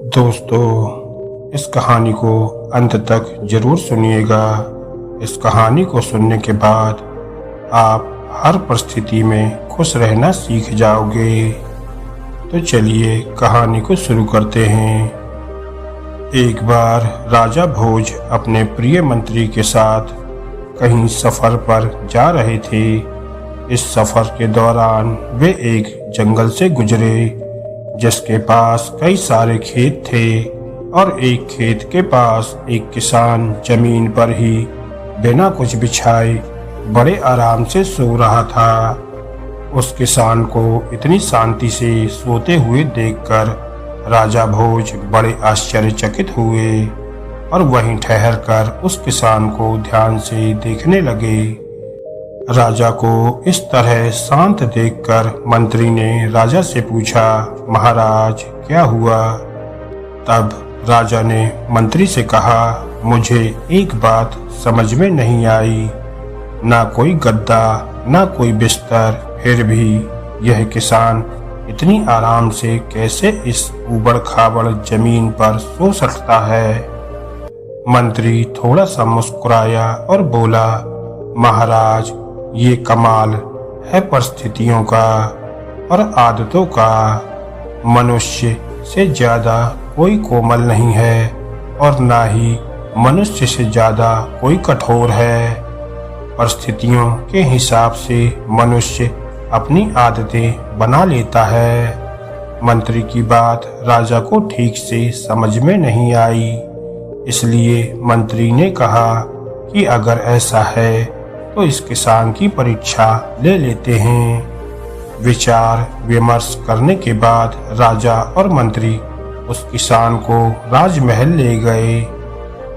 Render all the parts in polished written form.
दोस्तों, इस कहानी को अंत तक जरूर सुनिएगा। इस कहानी को सुनने के बाद आप हर परिस्थिति में खुश रहना सीख जाओगे। तो चलिए कहानी को शुरू करते हैं। एक बार राजा भोज अपने प्रिय मंत्री के साथ कहीं सफर पर जा रहे थे। इस सफर के दौरान वे एक जंगल से गुजरे जिसके पास कई सारे खेत थे और एक खेत के पास एक किसान जमीन पर ही बिना कुछ बिछाए बड़े आराम से सो रहा था। उस किसान को इतनी शांति से सोते हुए देखकर राजा भोज बड़े आश्चर्यचकित हुए और वहीं ठहरकर उस किसान को ध्यान से देखने लगे। राजा को इस तरह शांत देखकर मंत्री ने राजा से पूछा, महाराज क्या हुआ? तब राजा ने मंत्री से कहा, मुझे एक बात समझ में नहीं आई। ना कोई गद्दा ना कोई बिस्तर, फिर भी यह किसान इतनी आराम से कैसे इस ऊबड़ खाबड़ जमीन पर सो सकता है? मंत्री थोड़ा सा मुस्कुराया और बोला, महाराज ये कमाल है परिस्थितियों का और आदतों का। मनुष्य से ज्यादा कोई कोमल नहीं है और ना ही मनुष्य से ज्यादा कोई कठोर है। परिस्थितियों के हिसाब से मनुष्य अपनी आदतें बना लेता है। मंत्री की बात राजा को ठीक से समझ में नहीं आई, इसलिए मंत्री ने कहा कि अगर ऐसा है तो इस किसान की परीक्षा ले लेते हैं। विचार विमर्श करने के बाद राजा और मंत्री उस किसान को राजमहल ले गए।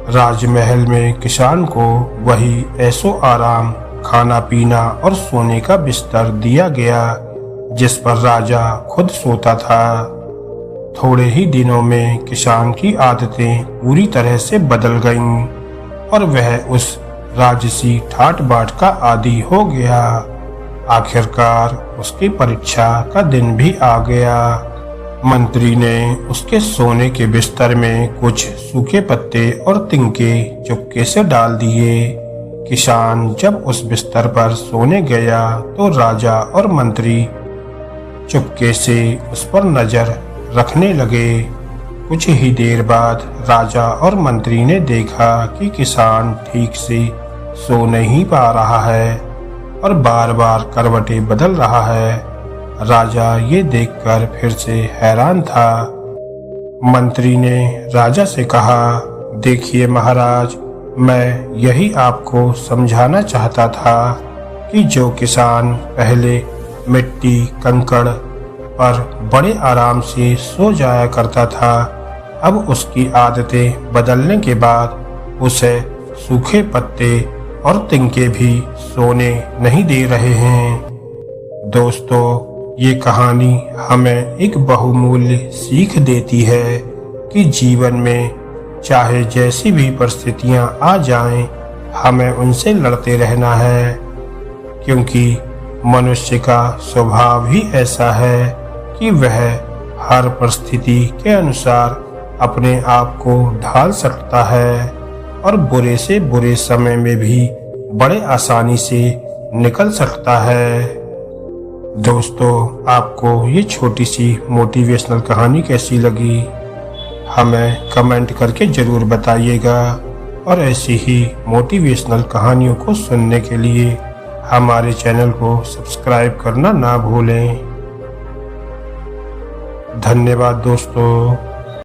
राजमहल में किसान को वही ऐशो आराम, खाना पीना और सोने का बिस्तर दिया गया जिस पर राजा खुद सोता था। थोड़े ही दिनों में किसान की आदतें पूरी तरह से बदल गईं और वह उस राजसी ठाट बाट का आदी हो गया। आखिरकार उसकी परीक्षा का दिन भी आ गया। मंत्री ने उसके सोने के बिस्तर में कुछ सूखे पत्ते और तिनके चुपके से डाल दिए। किसान जब उस बिस्तर पर सोने गया तो राजा और मंत्री चुपके से उस पर नजर रखने लगे। कुछ ही देर बाद राजा और मंत्री ने देखा कि किसान ठीक से सो नहीं पा रहा है और बार बार करवटें बदल रहा है। राजा ये देखकर फिर से हैरान था। मंत्री ने राजा से कहा, देखिए महाराज, मैं यही आपको समझाना चाहता था कि जो किसान पहले मिट्टी कंकड़ पर बड़े आराम से सो जाया करता था, अब उसकी आदतें बदलने के बाद उसे सूखे पत्ते और तिनके भी सोने नहीं दे रहे हैं। दोस्तों, ये कहानी हमें एक बहुमूल्य सीख देती है कि जीवन में चाहे जैसी भी परिस्थितियां आ जाएं, हमें उनसे लड़ते रहना है, क्योंकि मनुष्य का स्वभाव ही ऐसा है कि वह हर परिस्थिति के अनुसार अपने आप को ढाल सकता है और बुरे से बुरे समय में भी बड़े आसानी से निकल सकता है। दोस्तों, आपको ये छोटी सी मोटिवेशनल कहानी कैसी लगी? हमें कमेंट करके ज़रूर बताइएगा और ऐसी ही मोटिवेशनल कहानियों को सुनने के लिए हमारे चैनल को सब्सक्राइब करना ना भूलें। धन्यवाद दोस्तों।